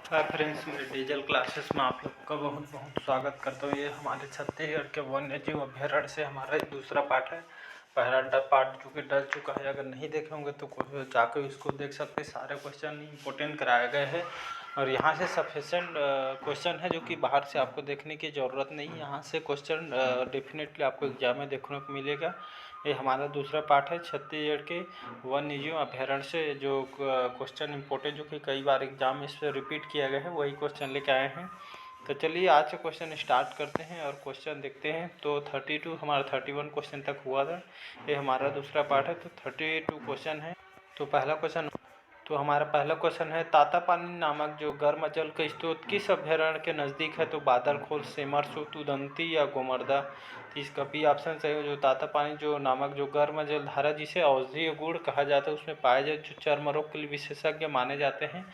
Hi friends, मेरे digital classes में आप लोग का बहुत बहुत स्वागत करता हूँ। ये हमारे छत्तीसगढ़ के वन्य जीव अभ्यारण्य से हमारा दूसरा पार्ट है। पहला पार्ट जो कि डल चुका है, अगर नहीं देखे होंगे तो जाकर इसको देख सकते हैं। सारे क्वेश्चन इंपॉर्टेंट कराए गए हैं और यहाँ से सफिशेंट क्वेश्चन है जो कि बाहर से आपको देखने की ज़रूरत नहीं। यहाँ से क्वेश्चन डेफिनेटली आपको एग्जाम में देखने को मिलेगा। ये हमारा दूसरा पार्ट है छत्तीसगढ़ के वन्य जीव अभ्यारण्य से जो क्वेश्चन इंपॉर्टेंट जो कि कई बार एग्जाम में इस पर रिपीट किया गया है, वही क्वेश्चन लेके आए हैं। तो चलिए आज से क्वेश्चन स्टार्ट करते हैं और क्वेश्चन देखते हैं। तो 32 हमारा 31 क्वेश्चन तक हुआ था। ये हमारा दूसरा पार्ट है, तो 32 क्वेश्चन है। तो हमारा पहला क्वेश्चन है, तातापानी नामक जो गर्म जल का स्रोत किस अभ्यारण्य के नज़दीक है? तो बादलखोल, सेमरसू, उदंती या गोमर्दा। तो इसका बी ऑप्शन सही हो। जो तातापानी जो नामक जो गर्म जल धारा जिसे औषधीय गुण कहा जाता है, उसमें पाए जाए जो चर्म रोग के लिए विशेषज्ञ माने जाते हैं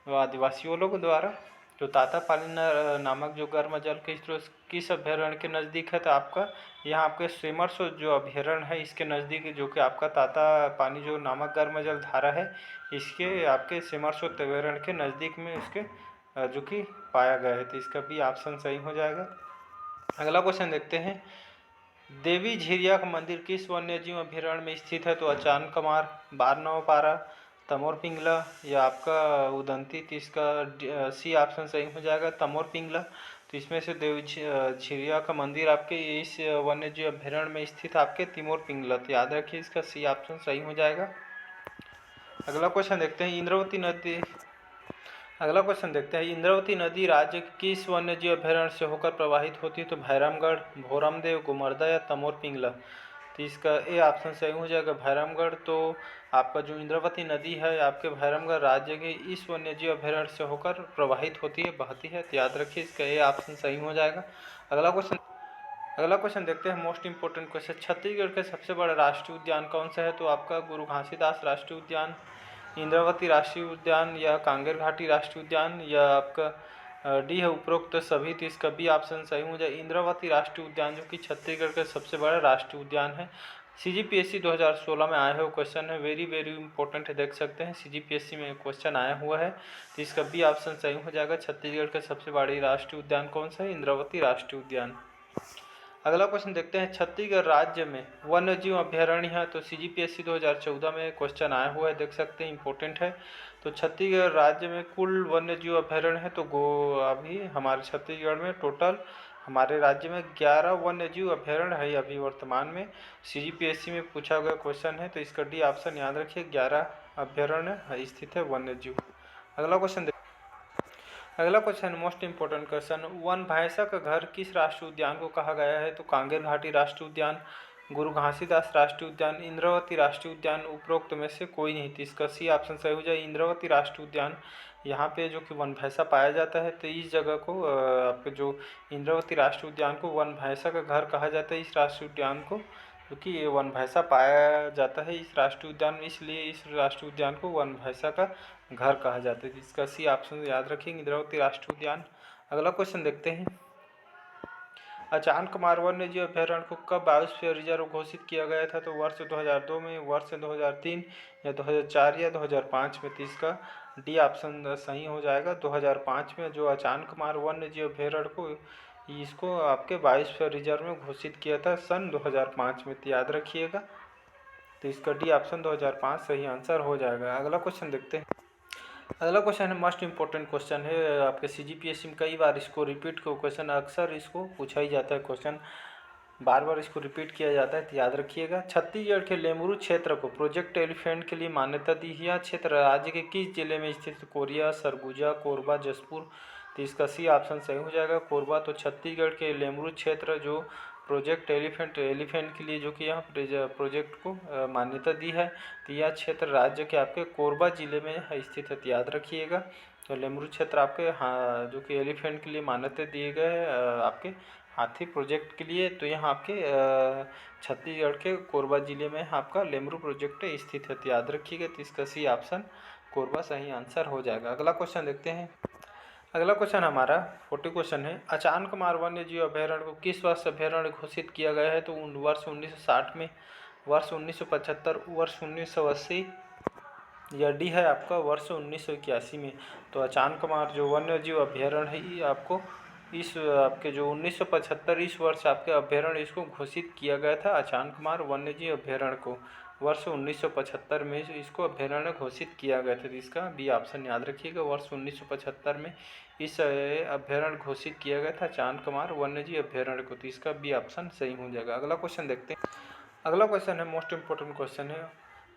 वो आदिवासियों लोगों द्वारा। तो तातापानी नामक जो गर्म जल के स्रोत किस अभ्यारण्य के नज़दीक है? तो आपका यहाँ आपके सेमरसू जो अभ्यारण्य है इसके नज़दीक, जो कि आपका तातापानी जो नामक गर्म जल धारा है इसके आपके सेमरसू अभ्यारण्य के नज़दीक में इसके जो कि पाया गया है। तो इसका भी ऑप्शन सही हो जाएगा। अगला क्वेश्चन देखते हैं, देवी झिरिया का मंदिर किस वन्य जीव अभ्यारण्य में स्थित है? तो अचान कमार, बारनौपारा, तमोर पिंगला या आपका उदंती। तो इसका सी ऑप्शन सही हो जाएगा, तमोर पिंगला। तो इसमें से देवी झिरिया का मंदिर आपके इस वन्य जीव अभ्यारण्य में स्थित आपके तिमोर पिंगला। तो याद रखिए इसका सी ऑप्शन सही हो जाएगा। अगला क्वेश्चन देखते हैं, इंद्रावती नदी राज्य के किस वन्य जीव अभ्यारण्य से होकर प्रवाहित होती है? तो भैरमगढ़, भोरमदेव, गोमर्दा या तमोर पिंगला। तो इसका ए ऑप्शन सही हो जाएगा, भैरमगढ़। तो आपका जो इंद्रावती नदी है आपके भैरमगढ़ राज्य के इस वन्य जीव अभ्यारण्य से होकर प्रवाहित होती है, बहती है। तो याद रखिए इसका ए ऑप्शन सही हो जाएगा। अगला क्वेश्चन देखते हैं, मोस्ट इंपोर्टेंट क्वेश्चन, छत्तीसगढ़ के सबसे बड़ा राष्ट्रीय उद्यान कौन सा है? तो आपका गुरु घासीदास राष्ट्रीय उद्यान, इंद्रावती राष्ट्रीय उद्यान या कांगेर घाटी राष्ट्रीय उद्यान या आपका डी है उपरोक्त सभी। तो इसका बी ऑप्शन सही हो जाए, इंद्रावती राष्ट्रीय उद्यान, जो कि छत्तीसगढ़ का सबसे बड़ा राष्ट्रीय उद्यान है। CGPSC 2016 में आया हुआ क्वेश्चन है, वेरी वेरी इंपॉर्टेंट है, देख सकते हैं CGPSC में क्वेश्चन आया हुआ है। तो इसका बी ऑप्शन सही हो जाएगा, छत्तीसगढ़ का सबसे बड़ी राष्ट्रीय उद्यान कौन सा है? इंद्रावती राष्ट्रीय उद्यान। अगला क्वेश्चन देखते हैं, छत्तीसगढ़ राज्य में वन्य जीव अभ्यारण्य है? तो CGPSC 2014 में क्वेश्चन आया हुआ है, देख सकते हैं, इंपॉर्टेंट है। तो छत्तीसगढ़ राज्य में कुल वन्य जीव अभ्यारण्य है? तो अभी हमारे छत्तीसगढ़ में टोटल हमारे राज्य में 11 वन्य जीव अभ्यारण्य है अभी वर्तमान में। CGPSC में पूछा गया क्वेश्चन है, तो इसका डी ऑप्शन याद रखिए, 11 अभ्यारण्य स्थित है वन्य जीव। अगला question most important question, one भैंसा का घर किस राष्ट्रीय उद्यान को कहा गया है? तो कांगेर घाटी राष्ट्रीय उद्यान, गुरु घासीदास राष्ट्रीय उद्यान, इंद्रावती राष्ट्रीय उद्यान, उपरोक्त में से कोई नहीं। तो इसका सी ऑप्शन सही हो जाए, इंद्रावती राष्ट्रीय उद्यान। यहाँ पे जो कि वन भैंसा पाया जाता है, तो इस जगह को आपके जो इंद्रावती राष्ट्रीय उद्यान को वन भैंसा का घर कहा जाता है, इस राष्ट्रीय उद्यान को, क्योंकि ये वन भैंसा पाया जाता है इस राष्ट्रीय उद्यान में, इसलिए इस राष्ट्रीय उद्यान को वन भैंसा का घर कहा जाता है। इसका सी ऑप्शन याद रखेंगे, इंद्रावती राष्ट्रीय उद्यान। अगला क्वेश्चन देखते हैं, अचानकमार वन्य जीव अभ्यारण्य को कब बायोस्फीयर रिजर्व घोषित किया गया था? तो वर्ष 2002 में, वर्ष 2003 या 2004 या 2005 में। तो इसका डी ऑप्शन सही हो जाएगा, 2005 में जो अचानकमार वन्य जीव अभ्यारण्य को इसको आपके बायोस्फीयर रिजर्व में घोषित किया था सन 2005 में। तो याद रखिएगा, तो इसका डी ऑप्शन 2005 सही आंसर हो जाएगा। अगला क्वेश्चन देखते हैं, अगला क्वेश्चन है मोस्ट इंपॉर्टेंट क्वेश्चन है आपके CGPSC में, कई बार इसको रिपीट को क्वेश्चन अक्सर इसको पूछा ही जाता है, क्वेश्चन बार बार इसको रिपीट किया जाता है। तो याद रखिएगा, छत्तीसगढ़ के लेमुरू क्षेत्र को प्रोजेक्ट एलिफेंट के लिए मान्यता दी है। यह क्षेत्र राज्य के किस जिले में स्थित? कोरिया, सरगुजा, कोरबा, जशपुर। तो इसका सी ऑप्शन सही हो जाएगा, कोरबा। तो छत्तीसगढ़ के लेमुरू क्षेत्र जो प्रोजेक्ट एलिफेंट के लिए जो कि यहाँ प्रोजेक्ट को मान्यता दी है, तो यह क्षेत्र राज्य के आपके कोरबा जिले में स्थित है। तो याद रखिएगा, तो लेमुरू क्षेत्र आपके हाँ जो कि एलिफेंट के लिए मान्यता दिए गए आपके हाथी प्रोजेक्ट के लिए, तो यहाँ आपके छत्तीसगढ़ के कोरबा जिले में आपका लेमुरू प्रोजेक्ट स्थित है। तो याद रखिएगा, तो इसका सी ऑप्शन कोरबा सही आंसर हो जाएगा। अगला क्वेश्चन देखते हैं, अगला क्वेश्चन हमारा 40 क्वेश्चन है, अचानकमार वन्य जीव अभ्यारण्य को किस वर्ष अभ्यारण्य घोषित किया गया है? तो वर्ष 1960 में, वर्ष 1975, वर्ष 1980 या डी है आपका वर्ष 1981 में। तो अचानकमार जो वन्य जीव अभ्यारण्य है ये आपको इस आपके जो 1975 इस वर्ष आपके अभ्यारण्य इसको घोषित किया गया था, अचानकमार वन्य जीव अभ्यारण्य को वर्ष 1975 में इसको अभ्यारण्य घोषित किया गया था। तो इसका बी ऑप्शन याद रखिएगा, वर्ष 1975 में इस अभ्यारण्य घोषित किया गया था अचानकमार वन्य जीव अभ्यारण्य को। तो इसका बी ऑप्शन सही हो जाएगा। अगला क्वेश्चन देखते हैं। अगला क्वेश्चन है मोस्ट इंपोर्टेंट क्वेश्चन है,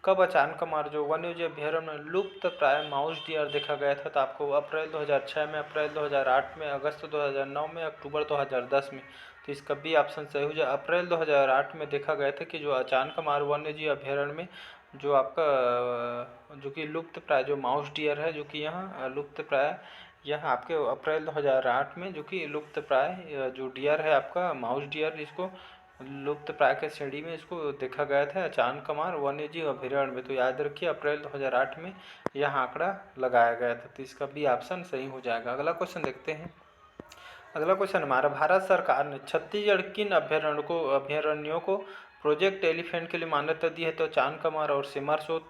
कब अचानकमार जो वन्य जीव अभ्यारण्य में लुप्त प्राय माउस डियर देखा गया था? तो आपको अप्रैल 2006 में, अप्रैल 2008 में, अगस्त 2009 में, अक्टूबर 2010 में। तो इसका बी ऑप्शन सही हो जाए। अप्रैल 2008 में देखा गया था कि जो अचानकमार वन्य जीव अभ्यारण्य में जो आपका जो कि लुप्त प्राय जो माउस डियर है, जो कि यहाँ लुप्त प्राय यह आपके अप्रैल 2008 में जो कि लुप्त प्राय जो डियर है आपका माउस डियर, इसको लुप्त प्राय के श्रेणी में इसको देखा गया था अचानकमार वन्य जीव अभ्यारण्य में। तो याद रखिए अप्रैल 2008 में यह आंकड़ा लगाया गया था। तो इसका बी ऑप्शन सही हो जाएगा। अगला क्वेश्चन देखते हैं। अगला क्वेश्चन हमारा, भारत सरकार ने छत्तीसगढ़ किन अभ्यारण्यों को प्रोजेक्ट एलिफेंट के लिए मान्यता दी है? तो चांदकमार और सिमरसोत,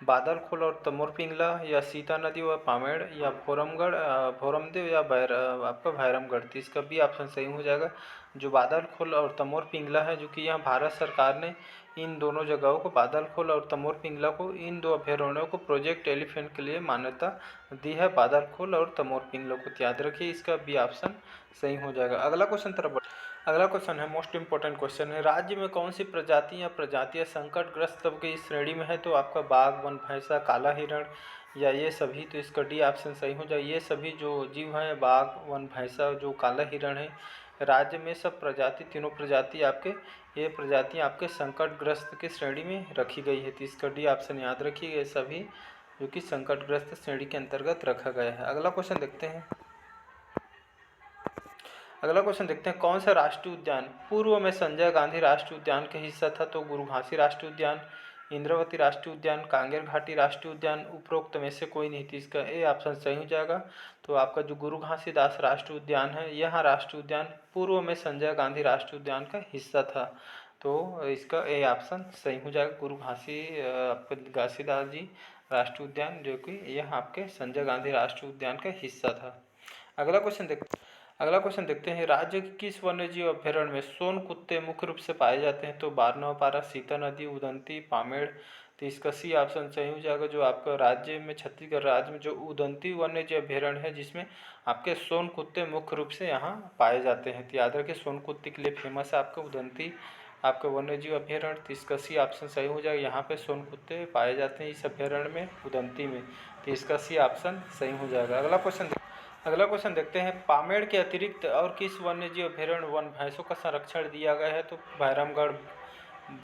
बादलखोल और तमोर पिंगला, या सीता नदी व पामेड़, या भोरमदेव या आपका भैरमगढ़। तो इसका बी ऑप्शन सही हो जाएगा। जो बादलखोल और तमोर पिंगला है, जो कि यहाँ भारत सरकार ने इन दोनों जगहों को, बादलखोल और तमोर पिंगला को, इन दो अभ्यारण्यों को प्रोजेक्ट एलिफेंट के लिए मान्यता दी है, बादलखोल और तमोर पिंगला को। याद रखिए इसका बी ऑप्शन सही हो जाएगा। अगला क्वेश्चन तरफ अगला क्वेश्चन है मोस्ट इंपोर्टेंट क्वेश्चन है, राज्य में कौन सी प्रजाति या प्रजातियां संकटग्रस्त की श्रेणी में है? तो आपका बाघ, वन भैंसा, काला हिरण, या ये सभी। तो इसका डी ऑप्शन सही हो जाए। ये सभी जो जीव हैं, बाघ, वन भैंसा, जो काला हिरण है, राज्य में सब प्रजाति, तीनों प्रजाति आपके, ये प्रजातियां आपके संकटग्रस्त की श्रेणी में रखी गई है। तो इसका डी ऑप्शन याद रखिए, ये सभी जो कि संकटग्रस्त श्रेणी के अंतर्गत रखा गया है। अगला क्वेश्चन देखते हैं। अगला क्वेश्चन देखते हैं, कौन सा राष्ट्रीय उद्यान पूर्व में संजय गांधी राष्ट्रीय उद्यान का हिस्सा था? तो गुरु घासी राष्ट्रीय उद्यान, इंद्रावती राष्ट्रीय उद्यान, कांगेर घाटी राष्ट्रीय उद्यान, उपरोक्त में से कोई नहीं थी। इसका ए ऑप्शन सही हो जाएगा। तो आपका जो गुरु घासीदास राष्ट्रीय उद्यान है, यह राष्ट्रीय उद्यान पूर्व में संजय गांधी राष्ट्रीय उद्यान का हिस्सा था। तो इसका ए ऑप्शन सही हो जाएगा। गुरु घासीदास जी राष्ट्रीय उद्यान, जो कि यह आपके संजय गांधी राष्ट्रीय उद्यान का हिस्सा था। अगला क्वेश्चन देखते हैं, राज्य के किस वन्यजीव अभ्यारण्य में सोन कुत्ते मुख्य रूप से पाए जाते हैं? तो बारनवापारा, सीता नदी, उदंती, पामेड़। तो इसका सी ऑप्शन सही हो जाएगा। जो आपका राज्य में, छत्तीसगढ़ राज्य में जो उदंती वन्यजीव अभ्यारण्य है, जिसमें आपके सोन कुत्ते मुख्य रूप से यहाँ पाए जाते हैं। तो याद रखिए सोन कुत्ते के लिए फेमस है आपका उदंती आपका वन्यजीव अभ्यारण्य। तो इसका सी ऑप्शन सही हो जाएगा। यहाँ पे सोन कुत्ते पाए जाते हैं इस अभ्यारण्य में, उदंती में। तो इसका सी ऑप्शन सही हो जाएगा। अगला क्वेश्चन देखते हैं, पामेड़ के अतिरिक्त और किस वन्यजीव अभ्यारण्य वन भैंसों का संरक्षण दिया गया है? तो भैरमगढ़,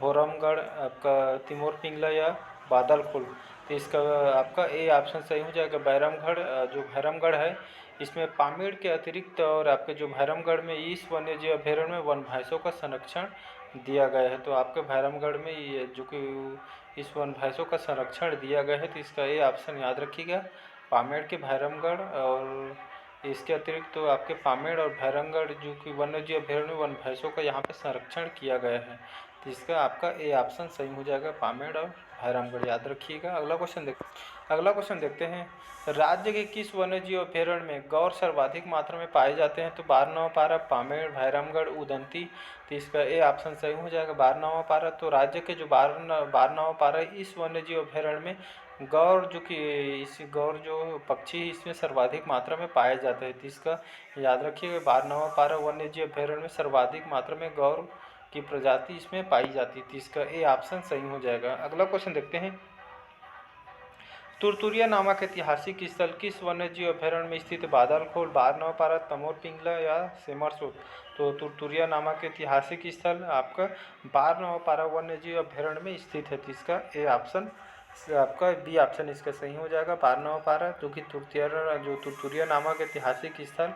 भोरमगढ़, आपका तिमोर पिंगला, या बादलखोल। तो इसका आपका ए ऑप्शन सही हो जाएगा। भैरमगढ़, जो भैरमगढ़ है, इसमें पामेड़ के अतिरिक्त और आपके जो भैरमगढ़ में इस वन्यजीव अभ्यारण्य में वन भैंसों का संरक्षण दिया गया है। तो आपके भैरमगढ़ में ये जो कि इस वन भैंसों का संरक्षण दिया गया है। तो इसका ए ऑप्शन याद रखिएगा, पामेड़ के भैरमगढ़, और इसके अतिरिक्त तो आपके पामेड़ और भैरमगढ़ जो कि वन्यजीव अभ्यारण्य वन भैंसों का यहाँ पे संरक्षण किया गया है। तो इसका आपका ए ऑप्शन सही हो जाएगा, पामेड़ और भैरमगढ़। याद रखिएगा। अगला क्वेश्चन देखते हैं, राज्य के किस वन्यजीव अभ्यारण्य में गौर सर्वाधिक मात्रा में पाए जाते हैं? तो बारनवापारा, पामेड़, भैरमगढ़, उदंती। तो इसका ए ऑप्शन सही हो जाएगा, बारनवापारा। तो राज्य के जो बारनवापारा इस वन्यजीव अभ्यारण्य में गौर जो कि इस गौर जो पक्षी इसमें सर्वाधिक मात्रा में पाया जाता है। तो इसका याद रखिएगा, बारनवापारा वन्यजीव अभ्यारण्य में सर्वाधिक मात्रा में गौर की प्रजाति इसमें पाई जाती है। तो इसका ए ऑप्शन सही हो जाएगा। अगला क्वेश्चन देखते हैं, तुरतुरिया नामक ऐतिहासिक स्थल किस वन्यजीव अभ्यारण्य में स्थित है? बादलखोल, बारनवापारा, तमोर पिंगला, या सिमरसोत। तो तुरतुरिया नामक ऐतिहासिक स्थल आपका बारनवापारा वन्यजीव अभ्यारण्य में स्थित है। तो इसका ए ऑप्शन आपका बी ऑप्शन इसका सही हो जाएगा, बारनवापारा, जो कि तुरतुरिया नामक ऐतिहासिक स्थल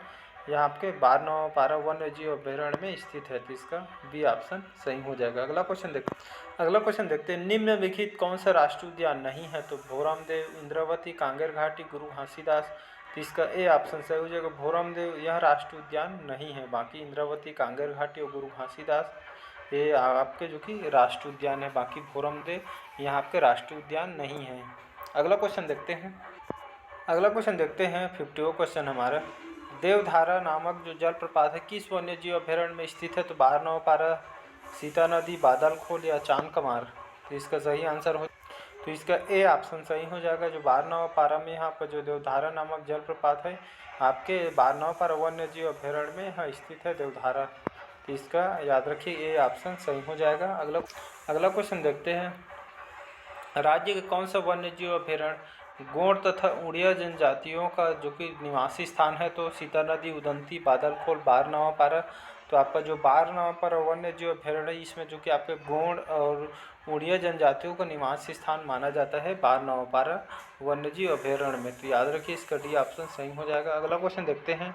यह आपके बारनवापारा वन्यजीव अभ्यारण्य में स्थित है। तो इसका बी ऑप्शन सही हो जाएगा। अगला क्वेश्चन देखते हैं, निम्नलिखित कौन सा राष्ट्रीय उद्यान नहीं है? तो भोरमदेव, इंद्रावती, कांगेर घाटी, गुरु घासीदास। तो इसका ए ऑप्शन सही हो जाएगा, भोरमदेव यह राष्ट्रीय उद्यान नहीं है। बाकी इंद्रावती, कांगेर घाटी और गुरु घासीदास ये आपके जो कि राष्ट्रीय उद्यान है। बाकी भोरमदेव यहाँ आपके राष्ट्रीय उद्यान नहीं है। अगला क्वेश्चन देखते हैं। अगला क्वेश्चन देखते हैं 50वां क्वेश्चन हमारा। देवधारा नामक जो जलप्रपात है किस वन्य जीव अभ्यारण्य में स्थित है? तो बारनवापारा, सीता नदी, बादलखोल या चांद कमार। तो इसका सही आंसर हो, तो इसका ए ऑप्शन सही हो जाएगा। जो बारनवापारा में यहाँ पर जो देवधारा नामक जलप्रपात है आपके बारनवापारा वन्य जीव अभ्यारण्य में यहाँ स्थित है देवधारा। तो इसका याद रखिए ए ऑप्शन सही हो जाएगा। अगला क्वेश्चन देखते हैं। राज्य के कौन सा वन्य जीव अभ्यारण्य गोंड तथा उड़िया जनजातियों का जो कि निवासी स्थान है? तो सीता नदी, उदंती, बादलखोल, बारनवापारा। तो आपका जो बारनवापारा वन्य जीव अभ्यारण्य है इसमें जो कि आपके गोंड और उड़िया जनजातियों का निवासी स्थान माना जाता है बारनवापारा वन्य जीव अभ्यारण्य में। तो याद रखिए इसका डी ऑप्शन सही हो जाएगा। अगला क्वेश्चन देखते हैं।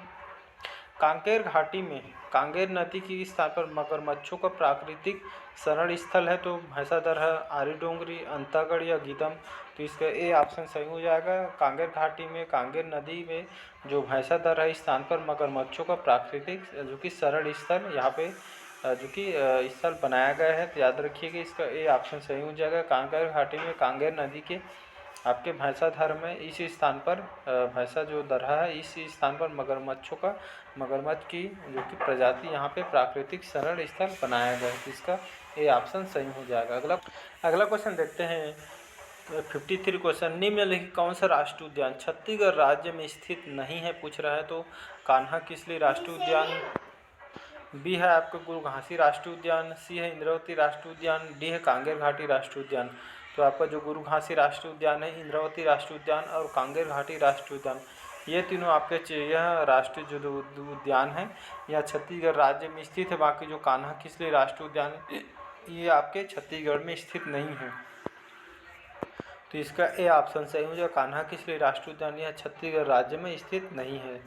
कांकेर घाटी में कांगेर नदी के स्थान पर मगरमच्छों का प्राकृतिक शरण स्थल है? तो भैंसादरहा, आरी डोंगरी, अंतागढ़ या गीदम। तो इसका ए ऑप्शन सही हो जाएगा। कांगेर घाटी में कांगेर नदी में जो भैंसादरहा स्थान पर मगरमच्छों का प्राकृतिक जो कि शरण स्थल यहाँ पे जो कि स्थल बनाया गया है। तो याद रखिएगा इसका ए ऑप्शन सही हो जाएगा। कांगेर घाटी में कांगेर नदी के आपके भैंसाधर में इस स्थान पर भैंसा जो दरहा है इस स्थान पर मगरमच्छ की जो कि प्रजाति यहाँ पे प्राकृतिक शरण स्थल बनाया गया है। इसका ए ऑप्शन सही हो जाएगा। अगला क्वेश्चन देखते हैं। 53 क्वेश्चन। निम्नलिखित कौन सा राष्ट्रीय उद्यान छत्तीसगढ़ राज्य में स्थित नहीं है पूछ रहा है? तो कान्हा किसली राष्ट्रीय उद्यान, बी है आपका गुरु घासी राष्ट्रीय उद्यान, सी है इंद्रावती राष्ट्रीय उद्यान, डी है कांगेर घाटी राष्ट्रीय उद्यान। तो आपका जो गुरु घासी राष्ट्रीय उद्यान है, इंद्रावती राष्ट्रीय उद्यान और कांगेर घाटी राष्ट्रीय उद्यान, ये तीनों आपके यह राष्ट्रीय जो उद्यान है यह छत्तीसगढ़ राज्य में स्थित है। बाकी जो कान्हा किसली राष्ट्रीय उद्यान है ये आपके छत्तीसगढ़ में स्थित नहीं है। तो इसका ए ऑप्शन सही हो जाएगा। कान्हा किसली राष्ट्रीय उद्यान यह छत्तीसगढ़ राज्य में स्थित नहीं है।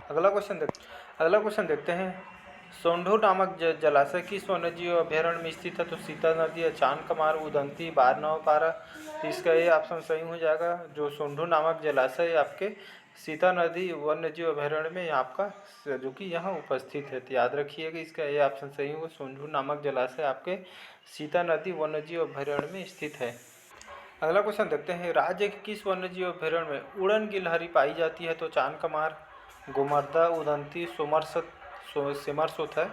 अगला क्वेश्चन देखते हैं। सोंढू नामक जलाशय किस वन्य जीव अभ्यारण्य में स्थित है? तो सीता नदी, चांद कमार, उदंती, बारनवापारा। तो इसका ये ऑप्शन सही हो जाएगा। जो सोंढू नामक जलाशय आपके सीता नदी वन्य जीव अभ्यारण्य में आपका जो कि यहाँ उपस्थित है। तो याद रखिएगा इसका ये ऑप्शन सही होगा। सोंढू नामक जलाशय आपके सीता नदी वन्य जीव अभ्यारण्य में स्थित है। अगला क्वेश्चन देखते हैं। राज्य के किस वन्य जीव अभ्यारण्य में उड़न गिलहरी पाई जाती है? तो चांद कमार, गोमर्दा, उदंती, सिमरसुत है।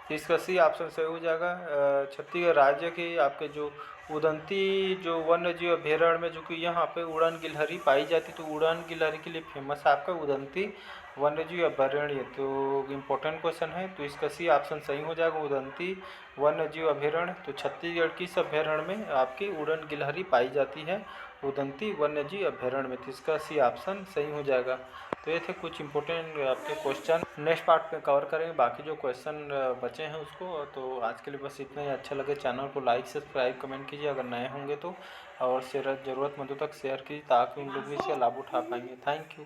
तो इसका सी ऑप्शन सही हो जाएगा। छत्तीसगढ़ राज्य के आपके जो उदंती जो वन्य जीव अभ्यारण्य में जो कि यहाँ पे उड़न गिलहरी पाई जाती, तो उड़न गिलहरी के लिए फेमस है आपका उदंती वन्य जीव अभ्यारण्य। तो इम्पोर्टेंट क्वेश्चन है। तो इसका सी ऑप्शन सही हो जाएगा उदंती वन्य जीव अभ्यारण्य। तो छत्तीसगढ़ किस अभ्यारण्य में आपकी उड़न गिलहरी पाई जाती है? उदंती वन्य जीव अभ्यारण्य में। तो इसका सी ऑप्शन सही हो जाएगा। तो ये थे कुछ इंपॉर्टेंट आपके क्वेश्चन। नेक्स्ट पार्ट में कवर करेंगे बाकी जो क्वेश्चन बचे हैं उसको। तो आज के लिए बस इतना ही। अच्छा लगे चैनल को लाइक, सब्सक्राइब, कमेंट कीजिए अगर नए होंगे तो, और ज़रूरतमंदों तक शेयर कीजिए ताकि उन लोग भी इसका लाभ उठा पाएंगे। Thank you.